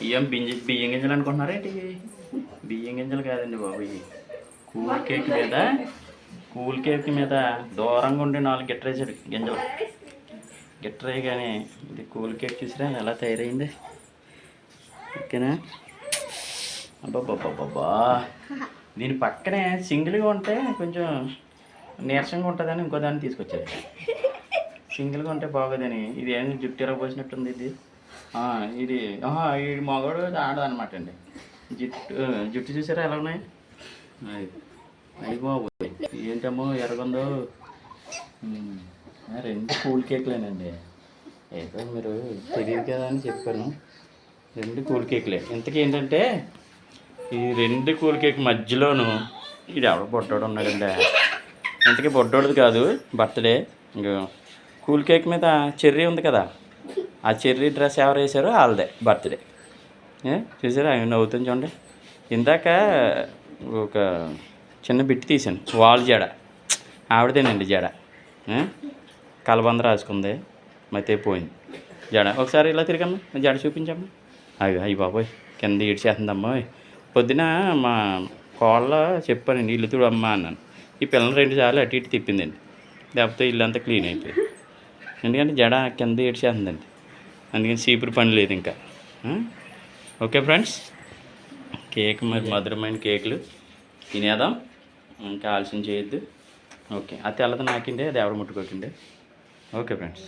ఇవేం బియ్యం గింజలు అనుకుంటున్నారేంటి? బియ్యం గింజలు కాదండి బాబు, ఇవి కూల్ కేక్ మీద దూరంగా ఉండి 4 గిట్టరేసాడు గింజలు. గిట్టరే కానీ ఇది కూల్ కేక్ చూసిరా ఎలా తయారైంది. ఓకేనా? అబ్బాబ్బాబ్బా, దీని పక్కనే సింగిల్గా ఉంటే కొంచెం నీరసంగా ఉంటుందని ఇంకో దాన్ని తీసుకొచ్చారు. సింగిల్గా ఉంటే బాగోదని. ఇది ఏం జుట్టు ఎరగపోసినట్టుంది ఇది. ఇది ఈ మగవాడు ఆడదనమాట అండి. జుట్టు చూసారా ఎలా ఉన్నాయి? అయ్యి బాబు ఏంటమ్మో ఎరగొందో. 2 కూల్ కేక్లేనండి. ఏదో మీరు తెలియదు కదా అని చెప్పాను. 2 కూల్ కేక్లే. ఇంతకీ ఏంటంటే ఈ 2 కూల్ కేక్ మధ్యలోను ఇది ఎవడో బొడ్డోడు ఉన్నాడండి. ఇంతకీ బొడ్డోడిది కాదు, బర్త్డే. ఇంకా కూల్ కేక్ మీద చెర్రీ ఉంది కదా, ఆ చెర్రీ డ్రెస్ ఎవరు వేసారో వాళ్ళదే బర్త్డే. చూసారా నవ్వుతుంది చూడండి. ఇందాక ఒక చిన్న బిట్టి తీసాను, వాళ్ళ జడ ఆవిడదేనండి జడ. కలబంద రాసుకుంది మతే పోయింది జడ. ఒకసారి ఇలా తిరిగమ్మా, జడ చూపించమ్మా. అయ్యి బాబోయ్ కింద ఈడ్చేస్తుందమ్మా. పొద్దున మా కోళ్ళ చెప్పానండి ఇల్లు తుడమ్మా అన్నాను. ఈ పిల్లలు 2 సార్లు అటు ఇటు తిప్పిందండి, లేకపోతే ఇల్లు అంతా క్లీన్ అయిపోయింది. ఎందుకంటే జడ కింద ఏడ్చేస్తుందండి, అందుకని చీపురు పని లేదు ఇంకా. ఓకే ఫ్రెండ్స్, కేక్ మరి మధురమైన కేకులు తినేద్దాం, ఇంకా ఆలస్యం చేయొద్దు. ఓకే, అది తెల్లది నాకిండే, అది ఎవరు ముట్టుకోకండి. Okay friends.